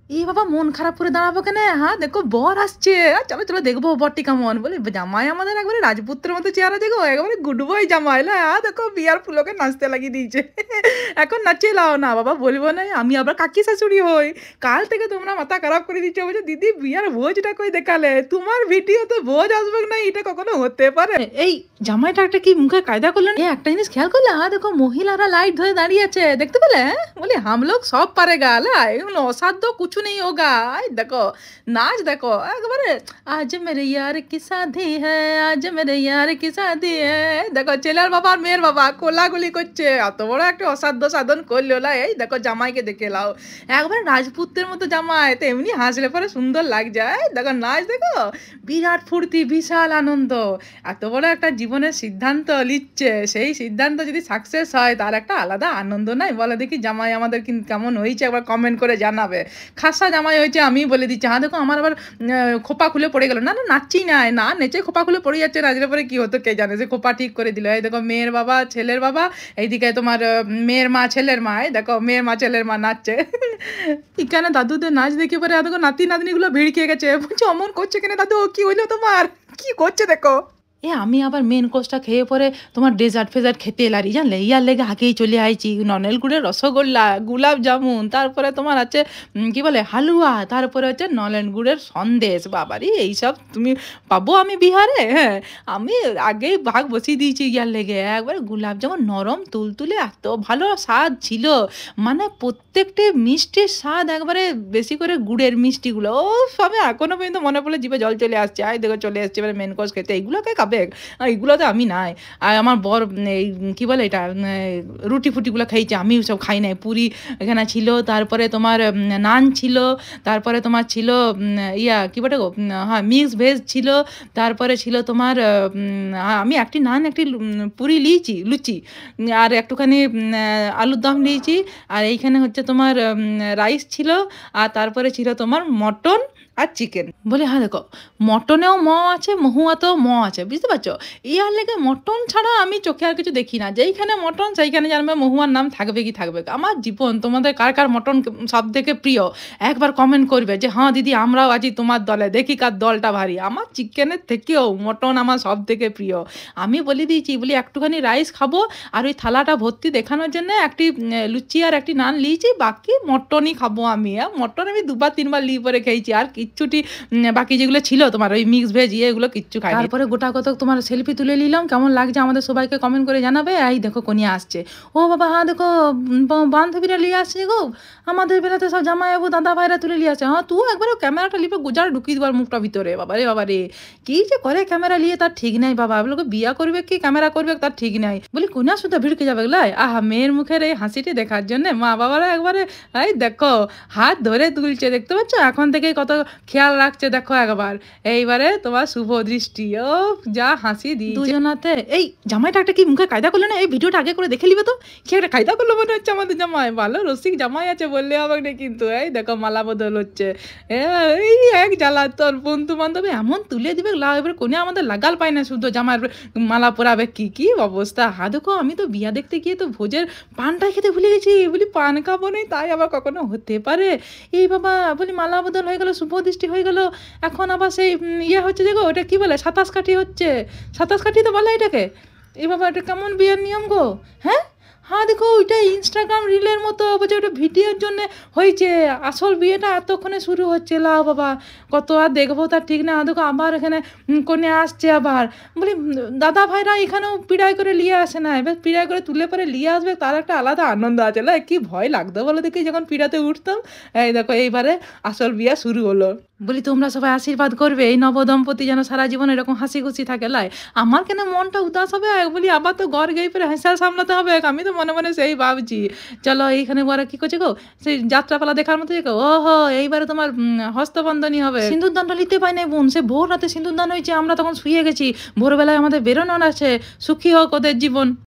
এই বাবা মন খারাপ করে দাঁড়াবো কেন? হ্যাঁ দেখো বর আসছে, চলো চলো দেখবো বরটি কেমন। বলে জামাই আমাদের একবারে রাজপুত্রের মতো চেহারা, দেখো একেবারে গুড বয় জামাই। হ্যাঁ দেখো বিয়ার ফুলোকে নাচতে লাগিয়ে দিয়েছে। এখন নাচিয়ে লাও না বাবা, বলবো না আমি আবার কাকি শাশুড়ি হই। কাল থেকে তোমরা মাথা খারাপ করে দিচ্ছ, বলছো দিদি বিয়ার ভোজটা কই দেখালে, তোমার ভিডিও তো ভোজ আসবে না, এটা কখনো হতে পারে? এই জামাইটা একটা কি মুখে কায়দা করলেন। একটা জিনিস খেয়াল করলে, হ্যাঁ দেখো মহিলারা লাইট ধরে দাঁড়িয়ে আছে, দেখতে পেলে? হ্যাঁ বলি হাম লোক সব পারে গা, এগুলো অসাধ্য কিছু নেই হোগা। দেখো নাচ দেখো একবারে, আজ মেরে ইয়ার কি শাদি হ্যাঁ, আজ মেরে ইয়ার কি শাদি হ্যাঁ। দেখো ছেলের বাবা আর মেয়ের বাবা কোলাগুলি করছে, এত বড় একটা অসাধ্য সাধন করলো। এই দেখো জামাইকে দেখে লাও, একবারে রাজপুতের মতো জামাই, তো এমনি হাসলে পরে সুন্দর লাগছে। দেখো নাচ দেখো, বিরাট ফুর্তি, বিশাল আনন্দ। এত বড় একটা জীবনের সিদ্ধান্ত নিচ্ছে, সেই সিদ্ধান্ত যদি সাকসেস হয় তার একটা আলাদা আনন্দ নাই? বলে দেখি জামাই আমাদের কিন্তু কেমন হয়েছে, একবার কমেন্ট করে জানাবে। খাসা জামাই হয়েছে আমি বলে দিচ্ছি। হ্যাঁ দেখো আমার আবার খোপা খুলে পড়ে গেল, না না নাচছি না, না নেচে খোপা খুলে পড়ে যাচ্ছে, নাচলে পরে কি হতো কে জানে, সে খোপা ঠিক করে দিল। এই দেখো মেয়ের বাবা ছেলের বাবা, এইদিকে তোমার মেয়ের মা ছেলের মা, এই দেখো মেয়ের মা ছেলের মা নাচছে। এখানে দাদুদের নাচ দেখে পরে দেখো নাতি নাতনিগুলো ভিড় খেয়ে গেছে, বলছে অমন করছে কেন দাদু, কি হইলো তোমার, কি করছে দেখো। আমি আবার মেন কোর্সটা খেয়ে পরে তোমার ডেজার্ট ফেজার্ট খেতে এলারি, জানলে ইয়ার লেগে আগেই চলে আইছি। ননেল গুড়ের রসগোল্লা, গুলাব জামুন, তারপরে তোমার আছে কি বলে হালুয়া, তারপরে হচ্ছে নলেন গুড়ের সন্দেশ। বাবারি এইসব তুমি পাবো আমি বিহারে? হ্যাঁ আমি আগেই ভাগ বসিয়ে দিয়েছি ইয়ার লেগে। একবার গুলাব জামুন নরম তুলতুলে, এত ভালো স্বাদ ছিল, মানে প্রত্যেকটি মিষ্টির স্বাদ একবারে বেশি করে গুড়ের মিষ্টিগুলো। ও আমি এখনো পর্যন্ত মনে পড়লে জিভে জল চলে আসছে। দেখো চলে আসছে এবার মেন কোর্স খেতে, এইগুলোকে খাবে? এইগুলোতে আমি নাই। আর আমার বর এই কী বলে এটা রুটি ফুটিগুলো খাইছে, আমি সব খাই নাই। পুরি এখানে ছিল, তারপরে তোমার নান ছিল, তারপরে তোমার ছিল কী বলে গো, হ্যাঁ মিক্স ভেজ ছিল, তারপরে ছিল তোমার আমি একটি নান একটি পুরি লিয়েছি লুচি, আর একটুখানি আলুর দম নিয়েছি, আর এইখানে হচ্ছে তোমার রাইস ছিল, আর তারপরে ছিল তোমার মটন আর চিকেন। বলে হ্যাঁ দেখো মটনেও আছে, মহুয়াতেও আছে, বুঝতে পারছো? ইয়ার লেগে মটন ছাড়া আমি চোখে আর কিছু দেখি না। যেইখানে মটন সেইখানে জানবে মহুয়ার নাম থাকবে কি থাকবে। আমার জীবন, তোমাদের কার কার মটন সব থেকে প্রিয় একবার কমেন্ট করবে যে হ্যাঁ দিদি আমরাও আছি তোমার দলে, দেখি কার দলটা ভারী। আমার চিকেনের থেকেও মটন আমার সব থেকে প্রিয়। আমি বলে দিয়েছি, বলি একটুখানি রাইস খাবো, আর ওই থালাটা ভর্তি দেখানোর জন্য একটি লুচি আর একটি নান লিয়েছি, বাকি মটনই খাবো আমি। মটন আমি দুবার তিনবার লিয়ে পরে খেয়েছি, আর কিচ্ছুটি বাকি যেগুলো ছিল তোমার ওই মিক্স ভেজ এগুলো কিচ্ছু খাই। তারপরে গোটা কত তোমার সেলফি তুলে নিলাম, কেমন লাগছে আমাদের সবাইকে কমেন্ট করে জানাবে। এই দেখো কোনিয়া আসছে, ও বাবা হ্যাঁ দেখো বান্ধবীরা নিয়ে আসছে গো, আমাদের বেলাতে সব জামাইবাবু দাদা ভাইরা তুলে নিয়ে আসছে। হ্যাঁ তুই একবার ক্যামেরাটা লিপে গুজার ঢুকিয়ে দেবার মুখটা ভিতরে। বাবা রে কি যে করে ক্যামেরা নিয়ে তার ঠিক নাই বাবা, এগুলোকে বিয়া করবে কি ক্যামেরা করবে তার ঠিক নাই। বলি কোনিয়া শুধু ভিড়কে যাবে গলাই, আহা মেয়ের মুখের এই হাসিটি দেখার জন্য মা বাবারা একবারে এই দেখো হাত ধরে তুলছে, দেখতে পাচ্ছ? এখন থেকেই কত খেয়াল রাখছে দেখো একবার। এইবারে তোমার শুভ দৃষ্টি, ও যা হাসি দি দুজনাতে। এই জামাইটা একটা কি মুখে কায়দা করলো না, এই ভিডিওটা আগে করে দেখে নিবে তো, কি একটা কায়দা করলো মনে হচ্ছে আমাদের জামাই। ভালো রসিক জামাই আছে বললে হবে না কিন্তু। এই দেখো মালা বদল হচ্ছে, এই এক জ্বালাতন বন্ধু বান্ধবী এমন তুলে দিবে লাও, এবার কোনে আমাদের লাগাল পায় না, শুদ্ধ জামাইয়ের মালা পরাবে, কি অবস্থা। দেখো আমি তো বিয়া দেখতে গিয়ে তো ভোজের পানটাই খেতে ভুলে গেছি, বলি পান খাবো নেই, তাই আবার কখনো হতে পারে। এই বাবা বলি মালা বদল হয়ে গেল, শুভ দৃষ্টি হয়ে গেল, এখন আবার সেই হচ্ছে যে গো ওটা কি বলে 27 কাঠি হচ্ছে, 27 কাঠি তো বলে এটাকে। এই বাবা এটা কেমন বিয়ের নিয়ম গো? হ্যাঁ দেখো ওইটা ইনস্টাগ্রাম রিলের মতো, বলছে ওটা ভিডিওর জন্য হয়েছে, আসল বিয়েটা এতক্ষণে শুরু হচ্ছে। লাও বাবা কত আর দেখবো তার ঠিক না। দেখো আবার এখানে কোনে আসছে আবার, বলি দাদা ভাইরা এখানেও পিড়াই করে নিয়ে আসে না, এবার পিড়াই করে তুলে পরে নিয়ে আসবে, তার একটা আলাদা আনন্দ আছে। কি ভয় লাগতো বলো দেখি যখন পিড়াতে উঠতাম। এই দেখো এইবারে আসল বিয়ে শুরু হলো। বলি তোমরা সবাই আশীর্বাদ করবে এই নবদম্পতি যেন সারা জীবন এরকম হাসি খুশি থাকে। আমার কেন মনটা উদাস হবে, বলি আবার তো ঘর গিয়ে পরে হেসা সামলাতে হবে। আমি তো মনে মনে সেই ভাবছি চলো এইখানে বড় কি করছে গো, সেই যাত্রাপালা দেখার মতো। ওহো এইবারে তোমার হস্তবন্ধনী হবে, সিঁদুর দানটা নিতে পাই নাই বোন, সে ভোর রাতে সিঁদুর দান হয়েছে, আমরা তখন শুয়ে গেছি, ভোরবেলায় আমাদের বেরোনো আছে। সুখী হোক ওদের জীবন।